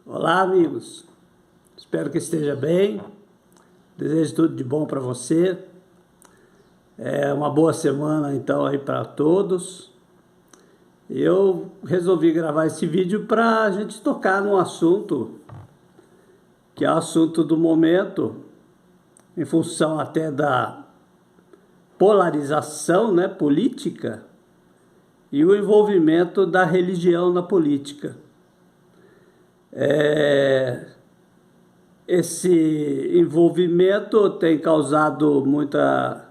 Olá, amigos. Espero que esteja bem. Desejo tudo de bom para você. Uma boa semana, então, aí para todos. Eu resolvi gravar esse vídeo para a gente tocar num assunto que é o assunto do momento, em função até da polarização, né, política e o envolvimento da religião na política. Esse envolvimento tem causado muita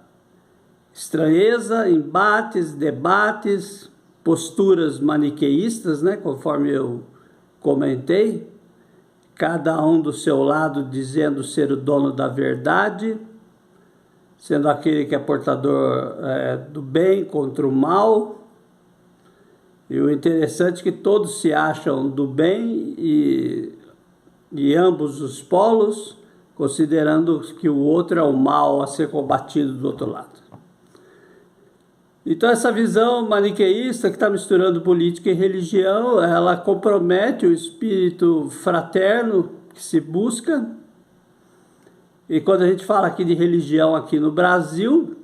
estranheza, embates, debates, posturas maniqueístas, né, conforme eu comentei, cada um do seu lado dizendo ser o dono da verdade, sendo aquele que é portador do bem contra o mal. E o interessante é que todos se acham do bem e ambos os polos, considerando que o outro é o mal a ser combatido do outro lado. Então essa visão maniqueísta que está misturando política e religião, ela compromete o espírito fraterno que se busca. E quando a gente fala aqui de religião aqui no Brasil,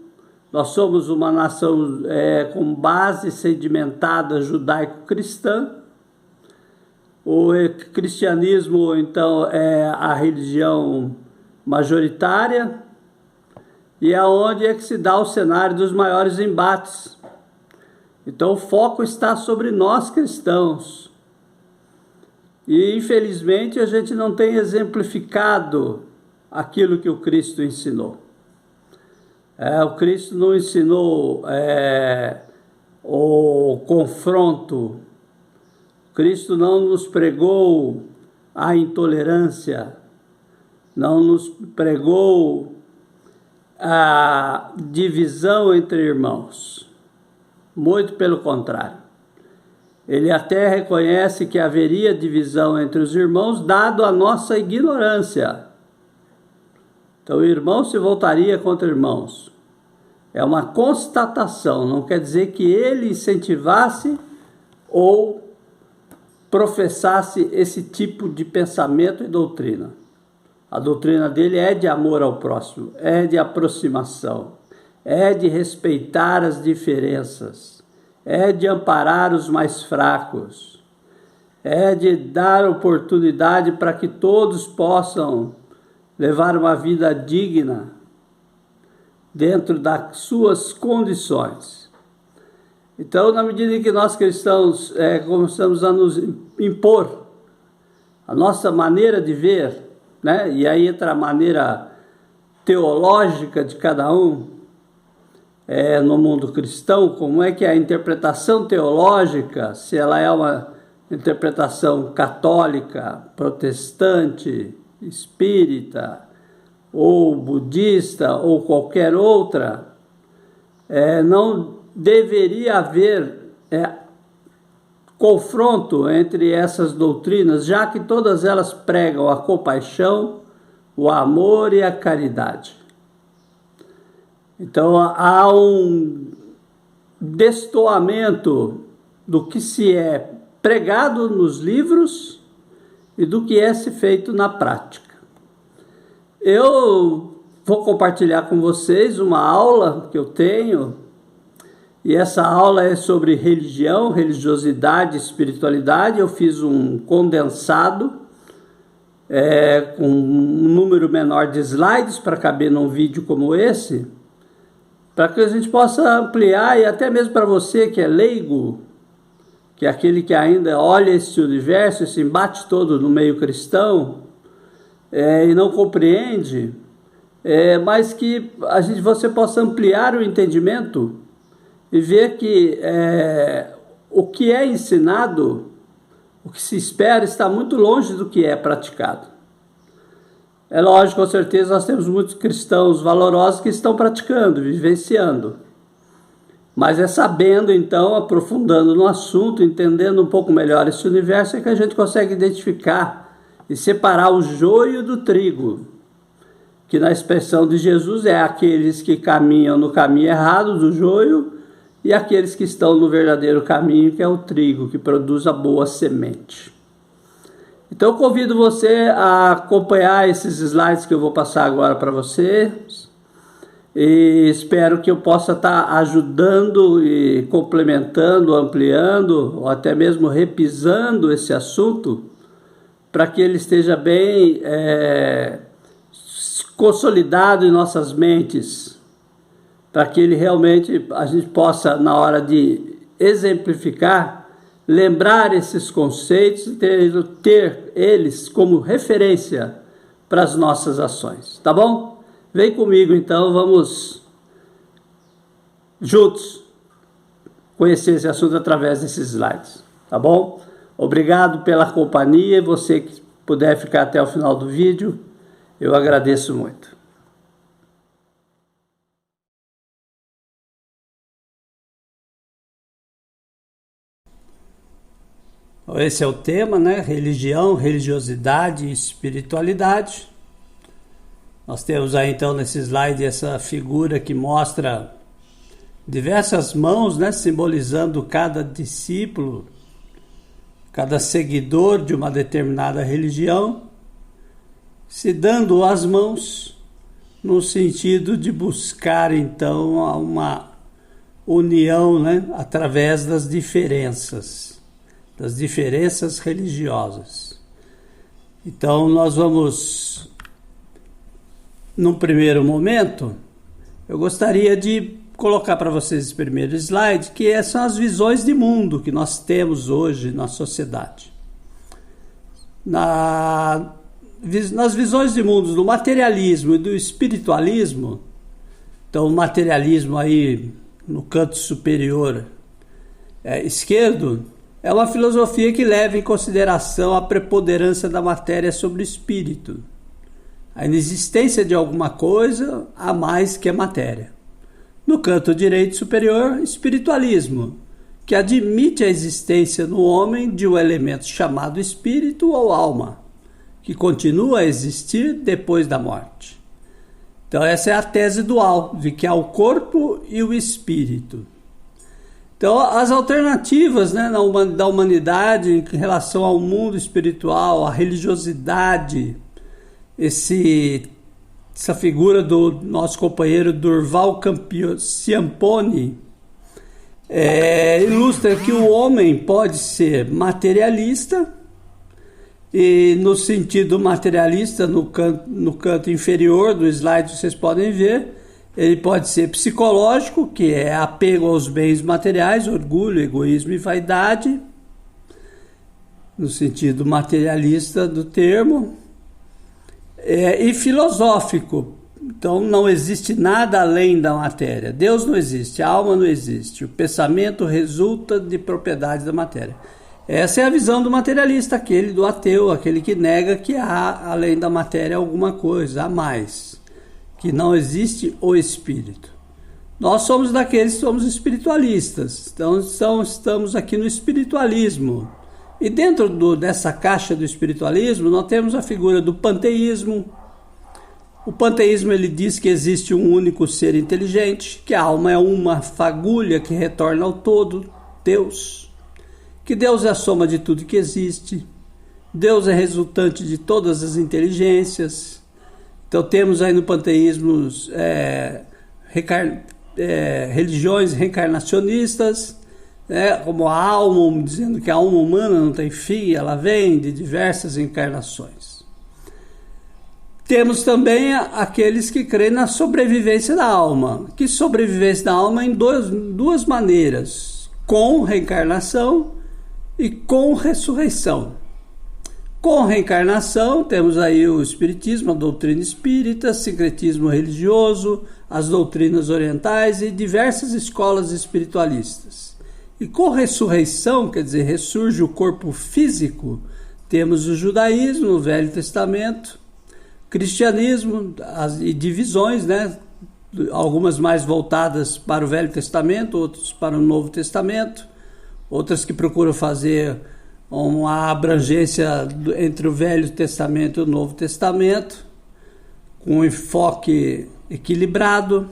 nós somos uma nação com base sedimentada judaico-cristã. O cristianismo, então, é a religião majoritária e é onde é que se dá o cenário dos maiores embates. Então, o foco está sobre nós cristãos. E, infelizmente, a gente não tem exemplificado aquilo que o Cristo ensinou. O Cristo não ensinou o confronto. Cristo não nos pregou a intolerância, não nos pregou a divisão entre irmãos. Muito pelo contrário. Ele até reconhece que haveria divisão entre os irmãos, dado a nossa ignorância. Então, o irmão se voltaria contra irmãos. É uma constatação, não quer dizer que ele incentivasse ou professasse esse tipo de pensamento e doutrina. A doutrina dele é de amor ao próximo, é de aproximação, é de respeitar as diferenças, é de amparar os mais fracos, é de dar oportunidade para que todos possam levar uma vida digna dentro das suas condições. Então, na medida em que nós cristãos começamos a nos impor a nossa maneira de ver, né? E aí entra a maneira teológica de cada um no mundo cristão, como é que é a interpretação teológica, se ela é uma interpretação católica, protestante, espírita, ou budista, ou qualquer outra, não deveria haver confronto entre essas doutrinas, já que todas elas pregam a compaixão, o amor e a caridade. Então há um destoamento do que se é pregado nos livros e do que é se feito na prática. Eu vou compartilhar com vocês uma aula que eu tenho, e essa aula é sobre religião, religiosidade, espiritualidade. Eu fiz um condensado com um número menor de slides para caber num vídeo como esse, para que a gente possa ampliar, e até mesmo para você que é leigo, que é aquele que ainda olha esse universo, esse embate todo no meio cristão, e não compreende, mas que você possa ampliar o entendimento e ver que o que é ensinado, o que se espera, está muito longe do que é praticado. É lógico, com certeza, nós temos muitos cristãos valorosos que estão praticando, vivenciando. Mas sabendo, então, aprofundando no assunto, entendendo um pouco melhor esse universo, é que a gente consegue identificar e separar o joio do trigo, que na expressão de Jesus é aqueles que caminham no caminho errado do joio e aqueles que estão no verdadeiro caminho, que é o trigo, que produz a boa semente. Então eu convido você a acompanhar esses slides que eu vou passar agora para vocês. E espero que eu possa estar ajudando e complementando, ampliando, ou até mesmo repisando esse assunto, para que ele esteja bem consolidado em nossas mentes, para que ele realmente, a gente possa, na hora de exemplificar, lembrar esses conceitos e ter eles como referência para as nossas ações, tá bom? Vem comigo então, vamos juntos conhecer esse assunto através desses slides, tá bom? Obrigado pela companhia, você que puder ficar até o final do vídeo, eu agradeço muito. Esse é o tema, né? Religião, religiosidade e espiritualidade. Nós temos aí então nesse slide essa figura que mostra diversas mãos, né, simbolizando cada discípulo, cada seguidor de uma determinada religião, se dando as mãos no sentido de buscar então uma união, né, através das diferenças religiosas. Então nós vamos, num primeiro momento, eu gostaria de colocar para vocês esse primeiro slide, que são as visões de mundo que nós temos hoje na sociedade. Nas visões de mundo do materialismo e do espiritualismo, então o materialismo aí no canto superior esquerdo, é uma filosofia que leva em consideração a preponderância da matéria sobre o espírito, a inexistência de alguma coisa a mais que a matéria. No canto direito superior, espiritualismo, que admite a existência no homem de um elemento chamado espírito ou alma, que continua a existir depois da morte. Então essa é a tese dual, de que há o corpo e o espírito. Então as alternativas, né, da humanidade em relação ao mundo espiritual, à religiosidade, essa figura do nosso companheiro Durval Ciampone ilustra que o homem pode ser materialista, e no sentido materialista, no canto inferior do slide vocês podem ver, ele pode ser psicológico, que é apego aos bens materiais, orgulho, egoísmo e vaidade, no sentido materialista do termo, e filosófico. Então não existe nada além da matéria. Deus não existe, a alma não existe. O pensamento resulta de propriedades da matéria. Essa é a visão do materialista, aquele do ateu, aquele que nega que há além da matéria alguma coisa, há mais, que não existe o espírito. Nós somos daqueles que somos espiritualistas, então estamos aqui no espiritualismo. E dentro dessa caixa do espiritualismo, nós temos a figura do panteísmo. O panteísmo ele diz que existe um único ser inteligente, que a alma é uma fagulha que retorna ao todo, Deus. Que Deus é a soma de tudo que existe. Deus é resultante de todas as inteligências. Então temos aí no panteísmo religiões reencarnacionistas, como a alma, dizendo que a alma humana não tem fim, ela vem de diversas encarnações. Temos também aqueles que creem na sobrevivência da alma, que sobrevivência da alma em duas maneiras, com reencarnação e com ressurreição. Com reencarnação, temos aí o espiritismo, a doutrina espírita, sincretismo religioso, as doutrinas orientais e diversas escolas espiritualistas. E com ressurreição, quer dizer, ressurge o corpo físico, temos o judaísmo, o Velho Testamento, cristianismo e divisões, né? Algumas mais voltadas para o Velho Testamento, outras para o Novo Testamento, outras que procuram fazer uma abrangência entre o Velho Testamento e o Novo Testamento, com um enfoque equilibrado,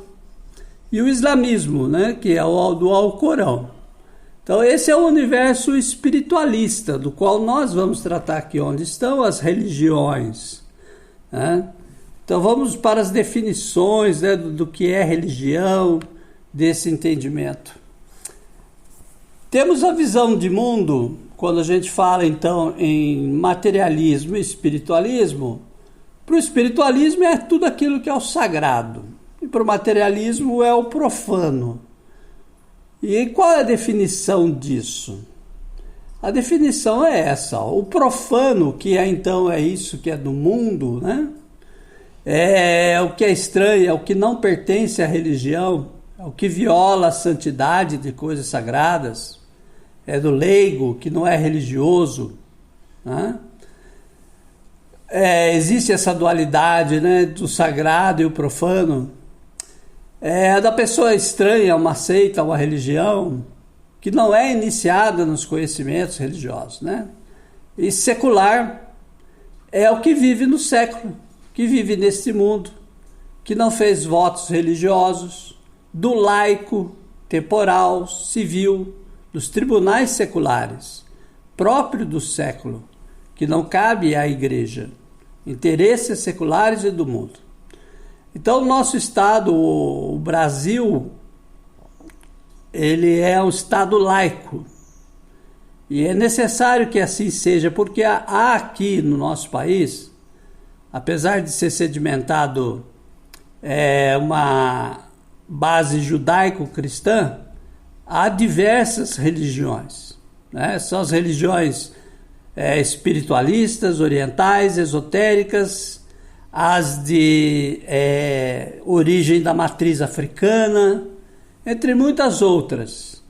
e o islamismo, né, que é o do Alcorão. Então esse é o universo espiritualista, do qual nós vamos tratar aqui, onde estão as religiões, né? Então vamos para as definições, né, do que é religião, desse entendimento. Temos a visão de mundo, quando a gente fala então em materialismo e espiritualismo. Para o espiritualismo é tudo aquilo que é o sagrado, e para o materialismo é o profano. E qual é a definição disso? A definição é essa: o profano, que é então isso que é do mundo, né? É o que é estranho, é o que não pertence à religião, é o que viola a santidade de coisas sagradas, é do leigo, que não é religioso, né? Existe essa dualidade, né, do sagrado e o profano. É da pessoa estranha a uma seita, a uma religião, que não é iniciada nos conhecimentos religiosos, né? E secular é o que vive no século, que vive neste mundo, que não fez votos religiosos, do laico, temporal, civil, dos tribunais seculares, próprio do século, que não cabe à igreja, interesses seculares e do mundo. Então, o nosso Estado, o Brasil, ele é um Estado laico. E é necessário que assim seja, porque há aqui no nosso país, apesar de ser sedimentado uma base judaico-cristã, há diversas religiões, né? São as religiões espiritualistas, orientais, esotéricas, as de origem da matriz africana, entre muitas outras,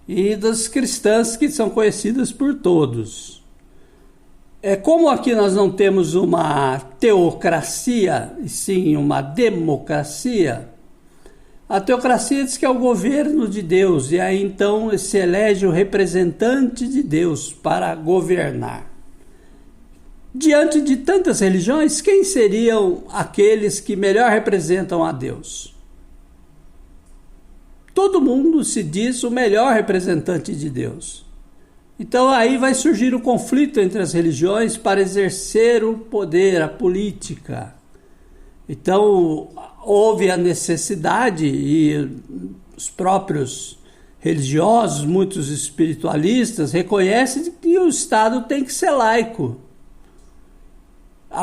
e das cristãs, que são conhecidas por todos. Como aqui nós não temos uma teocracia, e sim uma democracia, a teocracia diz que é o governo de Deus, e aí então se elege o representante de Deus para governar. Diante de tantas religiões, quem seriam aqueles que melhor representam a Deus? Todo mundo se diz o melhor representante de Deus. Então aí vai surgir o conflito entre as religiões para exercer o poder, a política. Então houve a necessidade, e os próprios religiosos, muitos espiritualistas, reconhecem que o Estado tem que ser laico.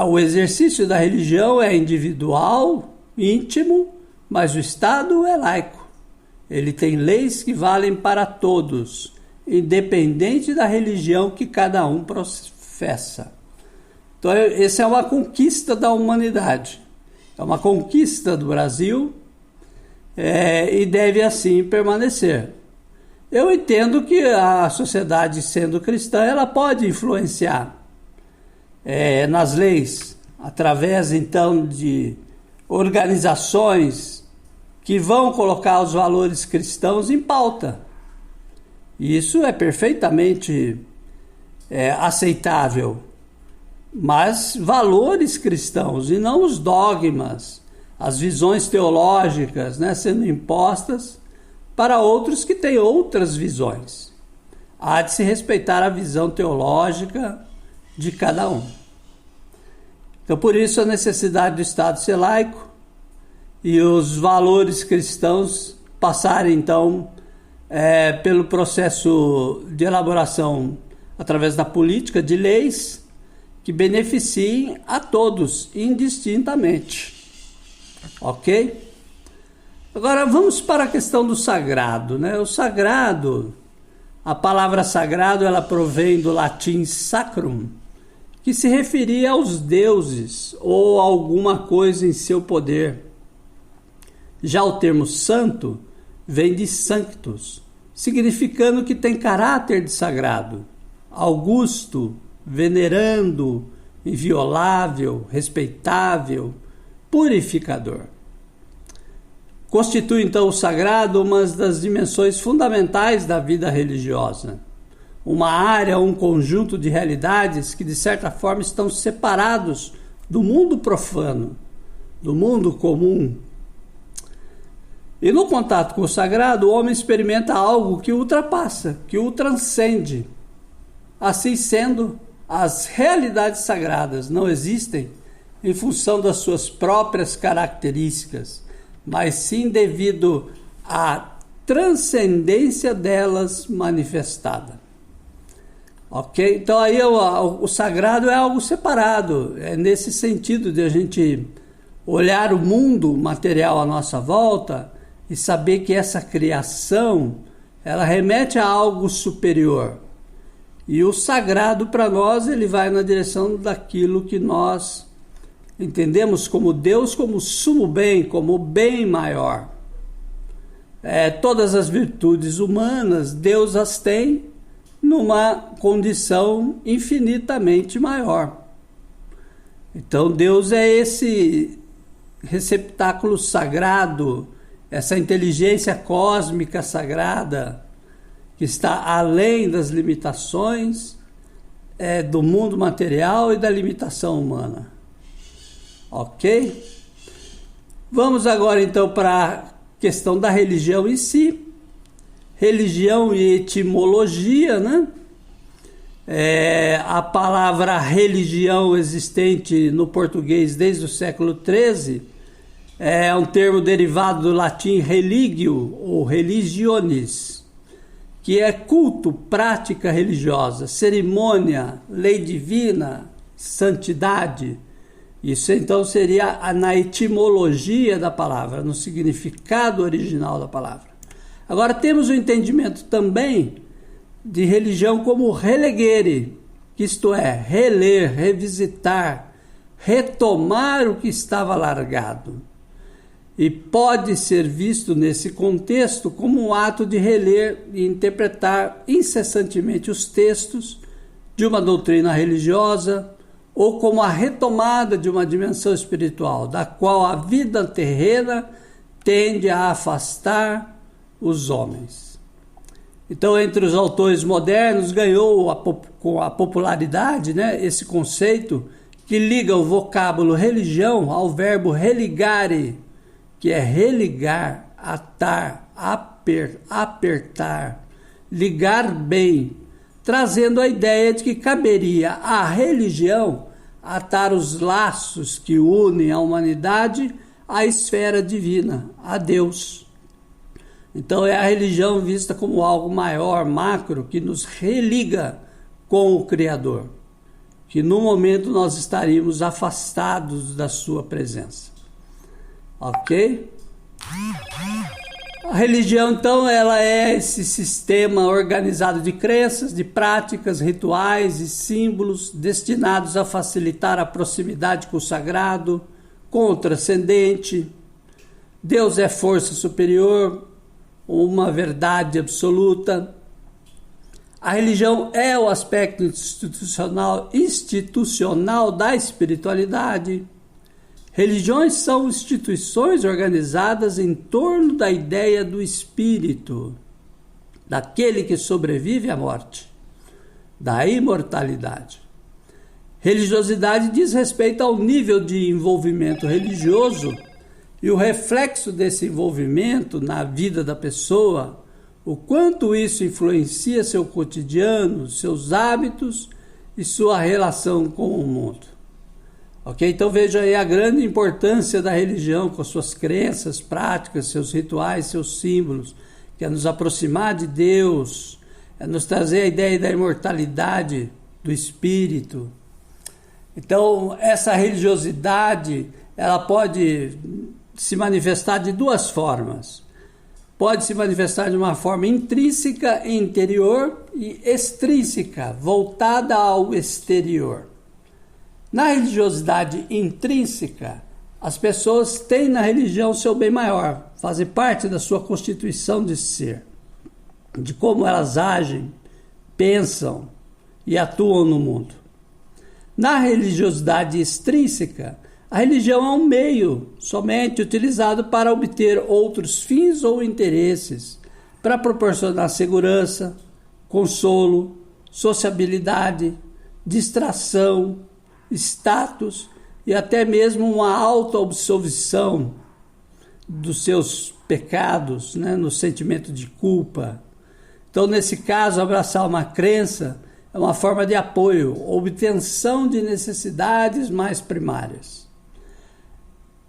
O exercício da religião é individual, íntimo, mas o Estado é laico. Ele tem leis que valem para todos, independente da religião que cada um professa. Então, essa é uma conquista da humanidade, é uma conquista do Brasil, e deve assim permanecer. Eu entendo que a sociedade, sendo cristã, ela pode influenciar nas leis, através então de organizações que vão colocar os valores cristãos em pauta. E isso é perfeitamente aceitável, mas valores cristãos e não os dogmas, as visões teológicas, né, sendo impostas para outros que têm outras visões. Há de se respeitar a visão teológica de cada um. Então, por isso a necessidade do Estado ser laico e os valores cristãos passarem, então, pelo processo de elaboração através da política de leis que beneficiem a todos indistintamente. Ok? Agora vamos para a questão do sagrado, né? O sagrado, a palavra sagrado, ela provém do latim sacrum, que se referia aos deuses ou alguma coisa em seu poder. Já o termo santo vem de sanctus, significando que tem caráter de sagrado, augusto, venerando, inviolável, respeitável, purificador. Constitui então o sagrado uma das dimensões fundamentais da vida religiosa, uma área, um conjunto de realidades que de certa forma estão separados do mundo profano, do mundo comum. E no contato com o sagrado, o homem experimenta algo que o ultrapassa, que o transcende. Assim sendo, as realidades sagradas não existem em função das suas próprias características, mas sim devido à transcendência delas manifestada. Ok? Então aí o sagrado é algo separado, é nesse sentido de a gente olhar o mundo material à nossa volta e saber que essa criação, ela remete a algo superior. E o sagrado para nós, ele vai na direção daquilo que nós entendemos como Deus, como sumo bem, como bem maior. Todas as virtudes humanas, Deus as tem numa condição infinitamente maior. Então Deus é esse receptáculo sagrado, essa inteligência cósmica sagrada, que está além das limitações do mundo material e da limitação humana. Ok? Vamos agora então para a questão da religião em si. Religião e etimologia, né? A palavra religião existente no português desde o século XIII é um termo derivado do latim religio ou religionis, que é culto, prática religiosa, cerimônia, lei divina, santidade. Isso então seria na etimologia da palavra, no significado original da palavra. Agora temos o entendimento também de religião como relegere, que isto é, reler, revisitar, retomar o que estava largado. E pode ser visto nesse contexto como um ato de reler e interpretar incessantemente os textos de uma doutrina religiosa ou como a retomada de uma dimensão espiritual, da qual a vida terrena tende a afastar os homens. Então, entre os autores modernos, ganhou com a popularidade, né, esse conceito que liga o vocábulo religião ao verbo religare, que é religar, atar, apertar, ligar bem, trazendo a ideia de que caberia à religião atar os laços que unem a humanidade à esfera divina, a Deus. Então é a religião vista como algo maior, macro, que nos religa com o Criador, que no momento nós estaríamos afastados da sua presença. Ok? A religião, então, ela é esse sistema organizado de crenças, de práticas, rituais e símbolos destinados a facilitar a proximidade com o sagrado, com o transcendente. Deus é força superior, uma verdade absoluta. A religião é o aspecto institucional da espiritualidade. Religiões são instituições organizadas em torno da ideia do espírito, daquele que sobrevive à morte, da imortalidade. Religiosidade diz respeito ao nível de envolvimento religioso e o reflexo desse envolvimento na vida da pessoa, o quanto isso influencia seu cotidiano, seus hábitos e sua relação com o mundo. Ok? Então veja aí a grande importância da religião com suas crenças, práticas, seus rituais, seus símbolos, que é nos aproximar de Deus, é nos trazer a ideia da imortalidade do espírito. Então essa religiosidade, ela pode se manifestar de duas formas. Pode se manifestar de uma forma intrínseca e interior e extrínseca, voltada ao exterior. Na religiosidade intrínseca, as pessoas têm na religião seu bem maior, fazem parte da sua constituição de ser, de como elas agem, pensam e atuam no mundo. Na religiosidade extrínseca, a religião é um meio somente utilizado para obter outros fins ou interesses, para proporcionar segurança, consolo, sociabilidade, distração, status e até mesmo uma autoabsorção, dos seus pecados, né, no sentimento de culpa. Então, nesse caso, abraçar uma crença é uma forma de apoio, obtenção de necessidades mais primárias.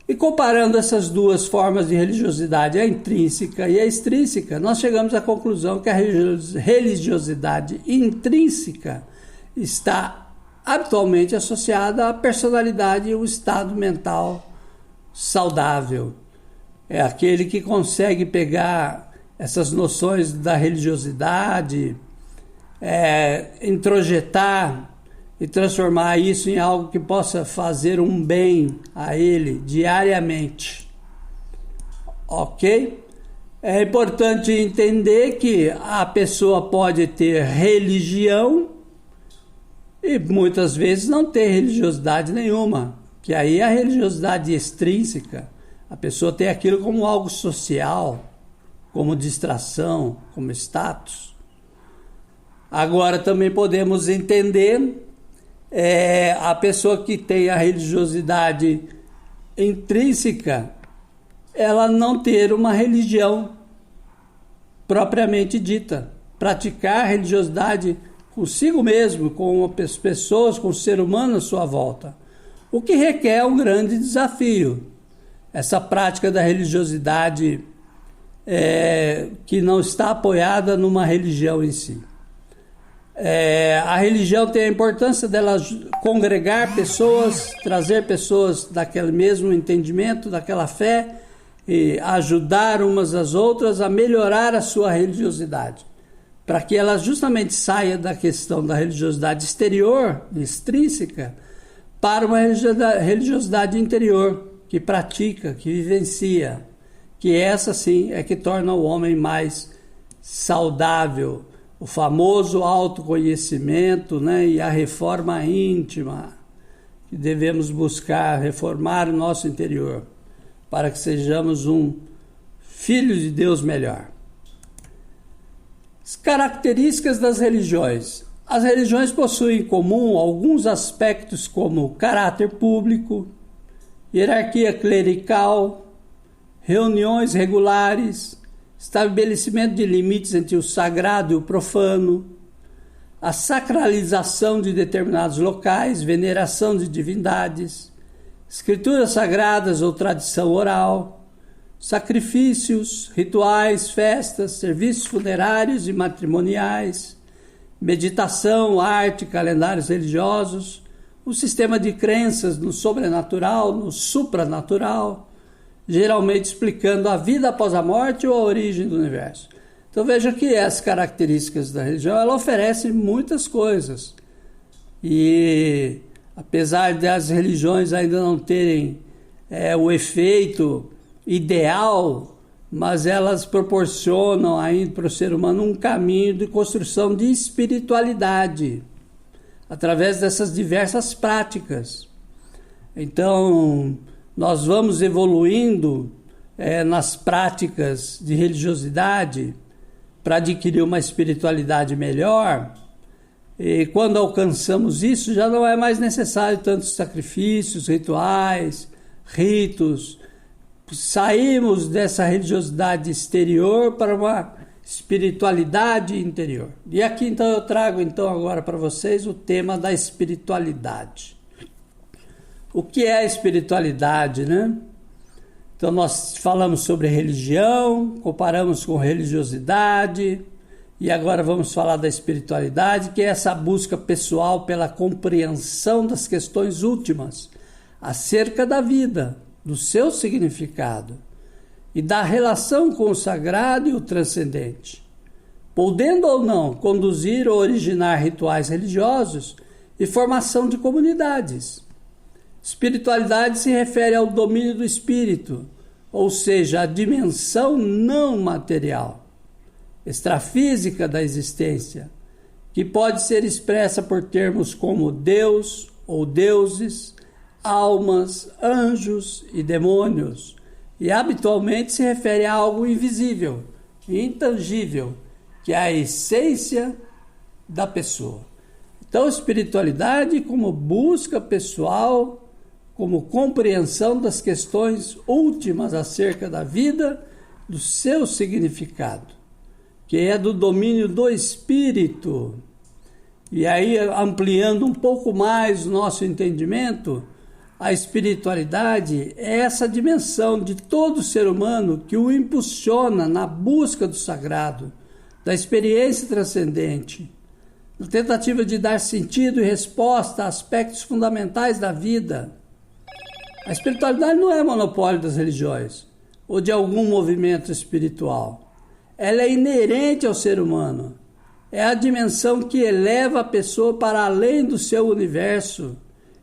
E comparando essas duas formas de religiosidade, a intrínseca e a extrínseca, nós chegamos à conclusão que a religiosidade intrínseca está habitualmente associada à personalidade e ao estado mental saudável. É aquele que consegue pegar essas noções da religiosidade, introjetar e transformar isso em algo que possa fazer um bem a ele diariamente. Ok? É importante entender que a pessoa pode ter religião e muitas vezes não ter religiosidade nenhuma, que aí é a religiosidade extrínseca. A pessoa tem aquilo como algo social, como distração, como status. Agora também podemos entender a pessoa que tem a religiosidade intrínseca, ela não ter uma religião propriamente dita. Praticar a religiosidade consigo mesmo, com as pessoas, com o ser humano à sua volta. O que requer um grande desafio. Essa prática da religiosidade que não está apoiada numa religião em si. A religião tem a importância dela congregar pessoas, trazer pessoas daquele mesmo entendimento, daquela fé, e ajudar umas às outras a melhorar a sua religiosidade, para que ela justamente saia da questão da religiosidade exterior, extrínseca, para uma religiosidade interior, que pratica, que vivencia, que essa sim é que torna o homem mais saudável. O famoso autoconhecimento, né, e a reforma íntima, que devemos buscar reformar o nosso interior, para que sejamos um filho de Deus melhor. As características das religiões. As religiões possuem em comum alguns aspectos como caráter público, hierarquia clerical, reuniões regulares, estabelecimento de limites entre o sagrado e o profano, a sacralização de determinados locais, veneração de divindades, escrituras sagradas ou tradição oral, sacrifícios, rituais, festas, serviços funerários e matrimoniais, meditação, arte, calendários religiosos, o sistema de crenças no sobrenatural, no supranatural, geralmente explicando a vida após a morte ou a origem do universo. Então veja que as características da religião, ela oferece muitas coisas. E apesar das religiões ainda não terem o efeito ideal, mas elas proporcionam ainda para o ser humano um caminho de construção de espiritualidade, através dessas diversas práticas. Então, nós vamos evoluindo nas práticas de religiosidade para adquirir uma espiritualidade melhor, e quando alcançamos isso, já não é mais necessário tantos sacrifícios, rituais, ritos. Saímos dessa religiosidade exterior para uma espiritualidade interior. E aqui então eu trago agora para vocês o tema da espiritualidade. O que é a espiritualidade, né? Então nós falamos sobre religião, comparamos com religiosidade, e agora vamos falar da espiritualidade, que é essa busca pessoal pela compreensão das questões últimas acerca da vida, do seu significado e da relação com o sagrado e o transcendente, podendo ou não conduzir ou originar rituais religiosos e formação de comunidades. Espiritualidade se refere ao domínio do espírito, ou seja, a dimensão não material, extrafísica da existência, que pode ser expressa por termos como Deus ou deuses, almas, anjos e demônios, e habitualmente se refere a algo invisível, intangível, que é a essência da pessoa. Então, espiritualidade como busca pessoal como compreensão das questões últimas acerca da vida, do seu significado, que é do domínio do espírito. E aí, ampliando um pouco mais o nosso entendimento, a espiritualidade é essa dimensão de todo ser humano que o impulsiona na busca do sagrado, da experiência transcendente, na tentativa de dar sentido e resposta a aspectos fundamentais da vida. A espiritualidade não é monopólio das religiões ou de algum movimento espiritual. Ela é inerente ao ser humano. É a dimensão que eleva a pessoa para além do seu universo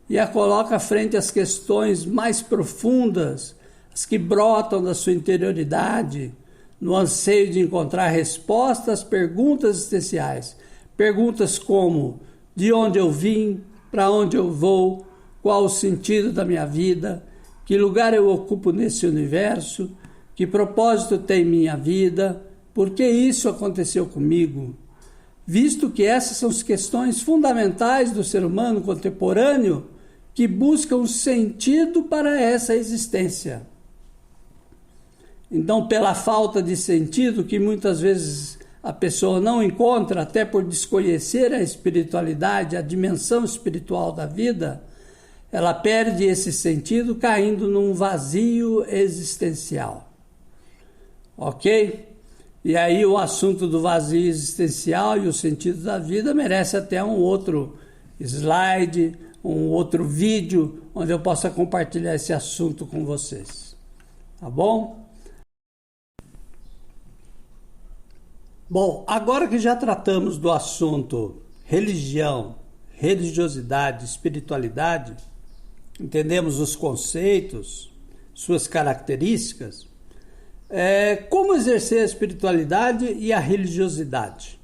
e a coloca frente às questões mais profundas, as que brotam da sua interioridade, no anseio de encontrar respostas às perguntas existenciais. Perguntas como: de onde eu vim? Para onde eu vou? Qual o sentido da minha vida? Que lugar eu ocupo nesse universo? Que propósito tem minha vida? Por que isso aconteceu comigo? Visto que essas são as questões fundamentais do ser humano contemporâneo que buscam sentido para essa existência. Então, pela falta de sentido que muitas vezes a pessoa não encontra, até por desconhecer a espiritualidade, a dimensão espiritual da vida, ela perde esse sentido caindo num vazio existencial. Ok? E aí o assunto do vazio existencial e o sentido da vida merece até um outro slide, um outro vídeo, onde eu possa compartilhar esse assunto com vocês. Tá bom? Bom, agora que já tratamos do assunto religião, religiosidade, espiritualidade, entendemos os conceitos, suas características, como exercer a espiritualidade e a religiosidade?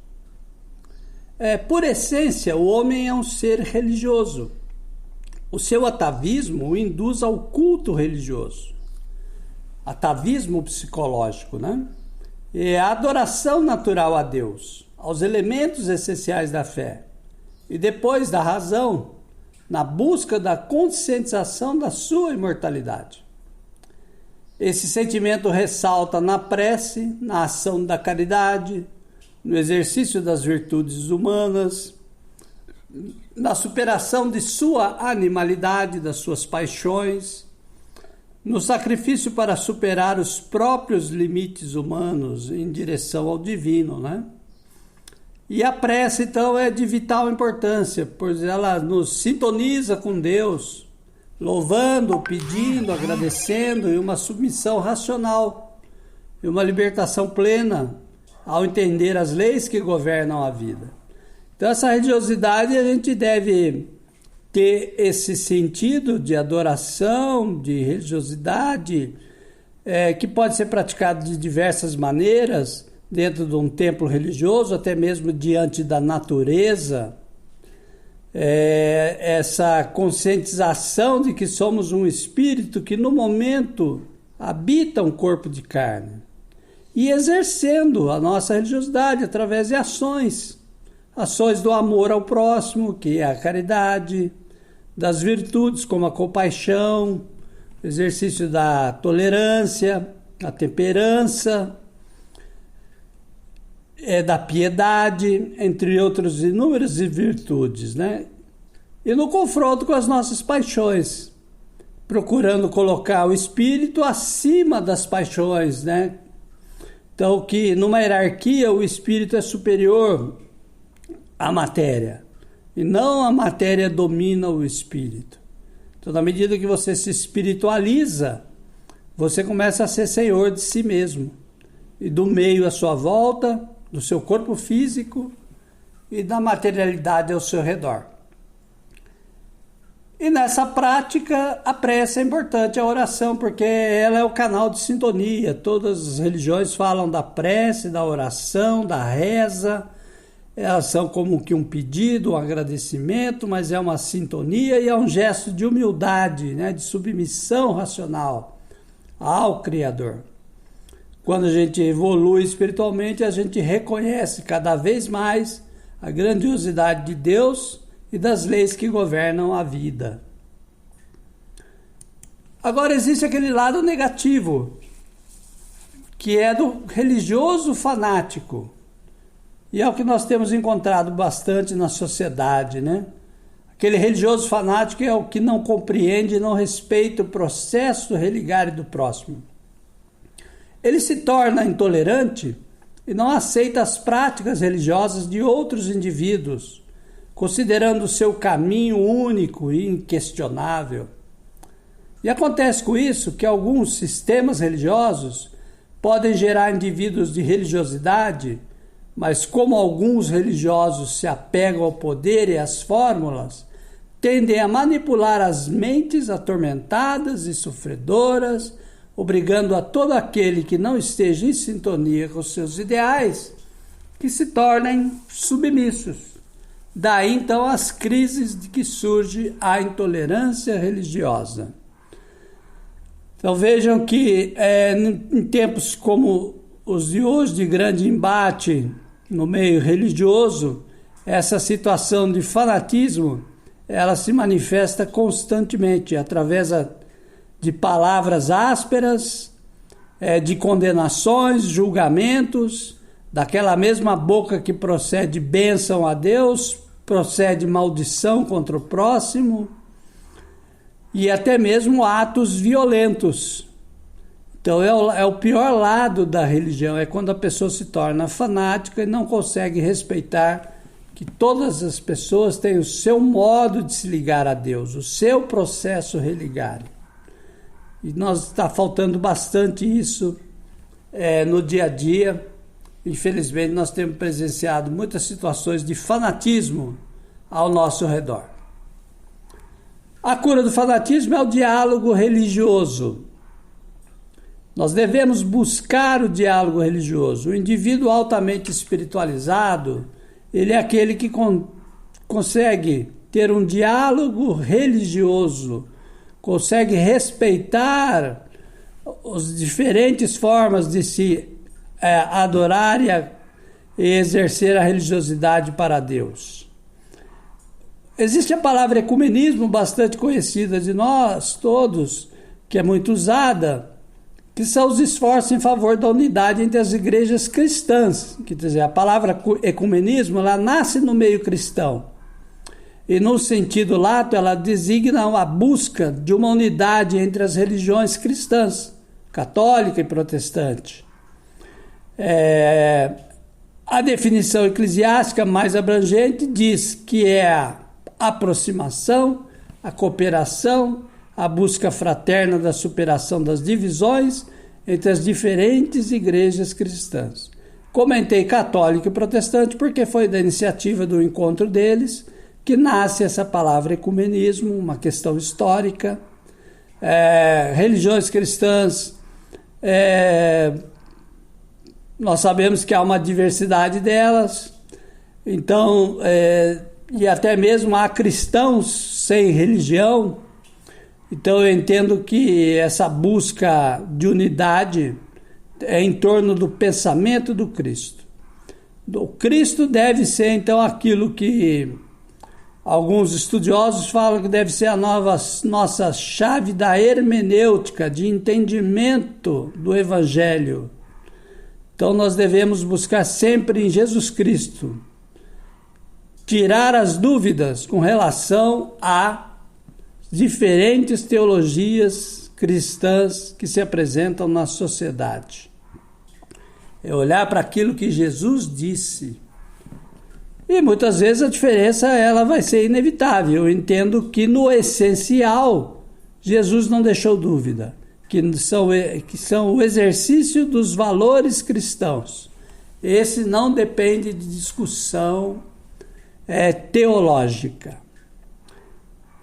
Por essência, o homem é um ser religioso. O seu atavismo o induz ao culto religioso. Atavismo psicológico, né? É a adoração natural a Deus, aos elementos essenciais da fé. E depois da razão, na busca da conscientização da sua imortalidade. Esse sentimento ressalta na prece, na ação da caridade, no exercício das virtudes humanas, na superação de sua animalidade, das suas paixões, no sacrifício para superar os próprios limites humanos em direção ao divino, né? E a prece, então, é de vital importância, pois ela nos sintoniza com Deus, louvando, pedindo, agradecendo, e uma submissão racional, e uma libertação plena ao entender as leis que governam a vida. Então, essa religiosidade a gente deve ter esse sentido de adoração, de religiosidade, que pode ser praticado de diversas maneiras, dentro de um templo religioso, até mesmo diante da natureza. Essa conscientização de que somos um espírito que no momento habita um corpo de carne. E exercendo a nossa religiosidade através de ações do amor ao próximo, que é a caridade, das virtudes como a compaixão, exercício da tolerância, a temperança, da piedade, entre outras inúmeras virtudes, né? E no confronto com as nossas paixões, procurando colocar o espírito acima das paixões, né? Então, que numa hierarquia o espírito é superior à matéria, e não a matéria domina o espírito. Então, na medida que você se espiritualiza, você começa a ser senhor de si mesmo, e do meio à sua volta, do seu corpo físico e da materialidade ao seu redor. E nessa prática, a prece é importante, a oração, porque ela é o canal de sintonia. Todas as religiões falam da prece, da oração, da reza. Elas são como que um pedido, um agradecimento, mas é uma sintonia e é um gesto de humildade, né, de submissão racional ao Criador. Quando a gente evolui espiritualmente, a gente reconhece cada vez mais a grandiosidade de Deus e das leis que governam a vida. Agora existe aquele lado negativo, que é do religioso fanático. E é o que nós temos encontrado bastante na sociedade, né? Aquele religioso fanático é o que não compreende e não respeita o processo religário do próximo. Ele se torna intolerante e não aceita as práticas religiosas de outros indivíduos, considerando o seu caminho único e inquestionável. E acontece com isso que alguns sistemas religiosos podem gerar indivíduos de religiosidade, mas como alguns religiosos se apegam ao poder e às fórmulas, tendem a manipular as mentes atormentadas e sofredoras, obrigando a todo aquele que não esteja em sintonia com seus ideais que se tornem submissos. Daí então as crises de que surge a intolerância religiosa. Então vejam que em tempos como os de hoje, de grande embate no meio religioso, essa situação de fanatismo, ela se manifesta constantemente através de palavras ásperas, de condenações, julgamentos, daquela mesma boca que procede bênção a Deus, procede maldição contra o próximo, e até mesmo atos violentos. Então é o pior lado da religião, é quando a pessoa se torna fanática e não consegue respeitar que todas as pessoas têm o seu modo de se ligar a Deus, o seu processo religário. E nós está faltando bastante isso no dia a dia. Infelizmente nós temos presenciado muitas situações de fanatismo ao nosso redor. A cura do fanatismo é o diálogo religioso. Nós devemos buscar o diálogo religioso. O indivíduo altamente espiritualizado, ele é aquele que consegue ter um diálogo religioso, consegue respeitar as diferentes formas de se adorar e exercer a religiosidade para Deus. Existe a palavra ecumenismo, bastante conhecida de nós todos, que é muito usada, que são os esforços em favor da unidade entre as igrejas cristãs. Quer dizer, a palavra ecumenismo, ela nasce no meio cristão. E no sentido lato, ela designa a busca de uma unidade entre as religiões cristãs, católica e protestante. A definição eclesiástica mais abrangente diz que é a aproximação, a cooperação, a busca fraterna da superação das divisões entre as diferentes igrejas cristãs. Comentei católico e protestante porque foi da iniciativa do encontro deles que nasce essa palavra ecumenismo, uma questão histórica. Religiões cristãs, nós sabemos que há uma diversidade delas, então, e até mesmo há cristãos sem religião. Então eu entendo que essa busca de unidade é em torno do pensamento do Cristo. O Cristo deve ser então aquilo que alguns estudiosos falam que deve ser a nossa chave da hermenêutica, de entendimento do Evangelho. Então nós devemos buscar sempre em Jesus Cristo tirar as dúvidas com relação a diferentes teologias cristãs que se apresentam na sociedade. É olhar para aquilo que Jesus disse. E muitas vezes a diferença ela vai ser inevitável. Eu entendo que no essencial Jesus não deixou dúvida, que são o exercício dos valores cristãos. Esse não depende de discussão teológica.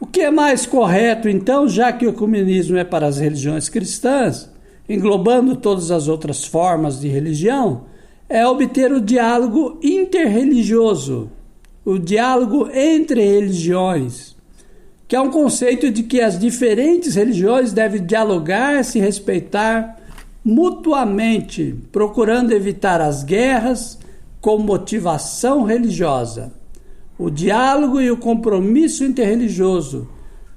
O que é mais correto, então, já que o ecumenismo é para as religiões cristãs, englobando todas as outras formas de religião, é obter o diálogo interreligioso, o diálogo entre religiões, que é um conceito de que as diferentes religiões devem dialogar, se respeitar mutuamente, procurando evitar as guerras com motivação religiosa. O diálogo e o compromisso interreligioso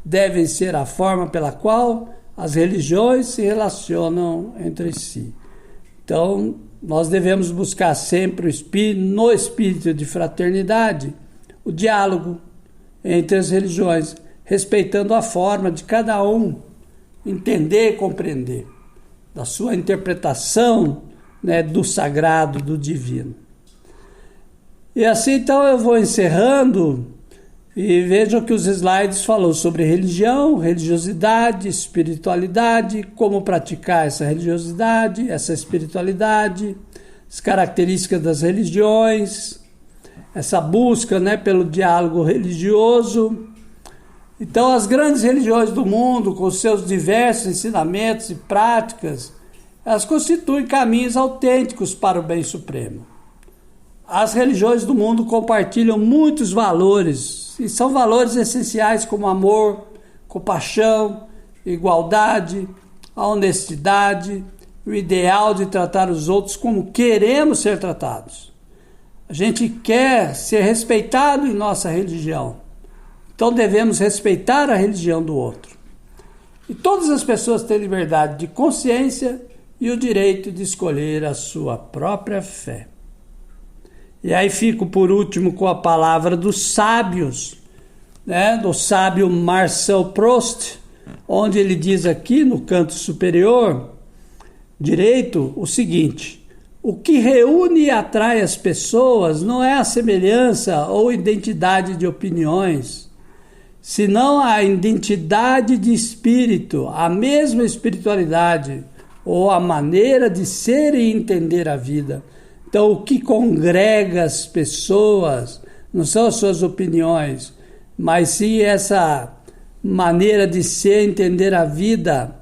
devem ser a forma pela qual as religiões se relacionam entre si. Então, nós devemos buscar sempre no espírito de fraternidade, o diálogo entre as religiões, respeitando a forma de cada um entender e compreender, da sua interpretação, né, do sagrado, do divino. E assim, então, eu vou encerrando e vejam que os slides falam sobre religião, religiosidade, espiritualidade, como praticar essa religiosidade, essa espiritualidade, as características das religiões, essa busca, né, pelo diálogo religioso. Então, as grandes religiões do mundo, com seus diversos ensinamentos e práticas, elas constituem caminhos autênticos para o bem supremo. As religiões do mundo compartilham muitos valores, e são valores essenciais como amor, compaixão, igualdade, a honestidade, o ideal de tratar os outros como queremos ser tratados. A gente quer ser respeitado em nossa religião, então devemos respeitar a religião do outro. E todas as pessoas têm liberdade de consciência e o direito de escolher a sua própria fé. E aí fico por último com a palavra dos sábios, né, do sábio Marcel Proust, onde ele diz aqui no canto superior direito o seguinte: o que reúne e atrai as pessoas não é a semelhança ou identidade de opiniões, senão a identidade de espírito, a mesma espiritualidade ou a maneira de ser e entender a vida. Então, o que congrega as pessoas não são as suas opiniões, mas sim essa maneira de ser, entender a vida,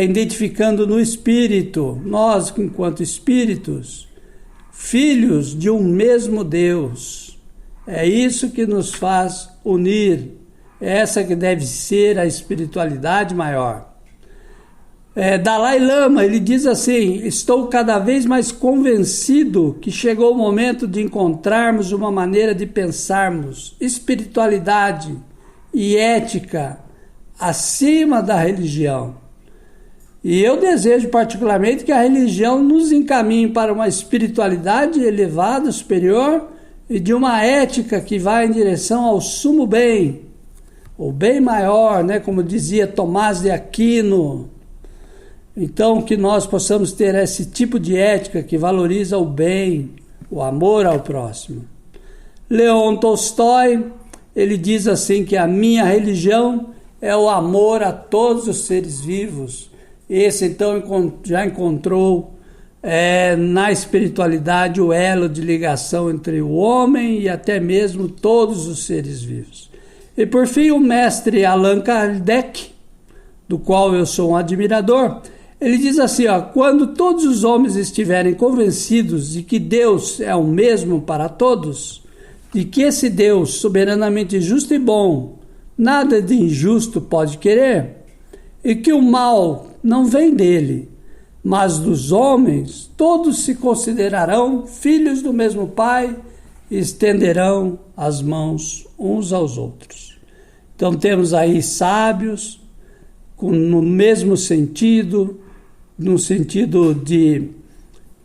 identificando no espírito, nós, enquanto espíritos, filhos de um mesmo Deus. É isso que nos faz unir, essa que deve ser a espiritualidade maior. Dalai Lama, ele diz assim: estou cada vez mais convencido que chegou o momento de encontrarmos uma maneira de pensarmos espiritualidade e ética acima da religião. E eu desejo particularmente que a religião nos encaminhe para uma espiritualidade elevada, superior, e de uma ética que vai em direção ao sumo bem, o bem maior, né, como dizia Tomás de Aquino. Então, que nós possamos ter esse tipo de ética que valoriza o bem, o amor ao próximo. Leon Tolstói, ele diz assim que a minha religião é o amor a todos os seres vivos. Esse, então, já encontrou na espiritualidade o elo de ligação entre o homem e até mesmo todos os seres vivos. E, por fim, o mestre Allan Kardec, do qual eu sou um admirador, ele diz assim, quando todos os homens estiverem convencidos de que Deus é o mesmo para todos, de que esse Deus soberanamente justo e bom, nada de injusto pode querer, e que o mal não vem dele, mas dos homens, todos se considerarão filhos do mesmo Pai e estenderão as mãos uns aos outros. Então temos aí sábios, no mesmo sentido, no sentido de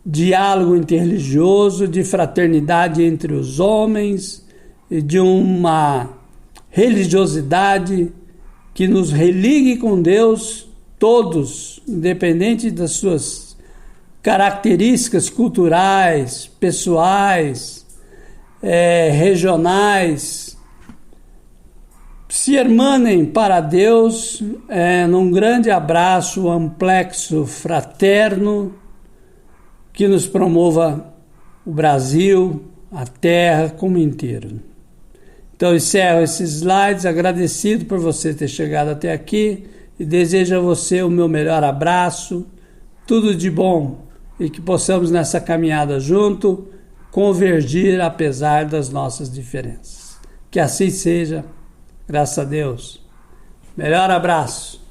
diálogo interreligioso, de fraternidade entre os homens, e de uma religiosidade que nos religue com Deus, todos, independente das suas características culturais, pessoais, regionais, se irmanem para Deus num grande abraço amplexo fraterno que nos promova o Brasil, a terra como inteiro. Então encerro esses slides agradecido por você ter chegado até aqui e desejo a você o meu melhor abraço, tudo de bom e que possamos nessa caminhada junto convergir apesar das nossas diferenças. Que assim seja. Graças a Deus. Melhor abraço.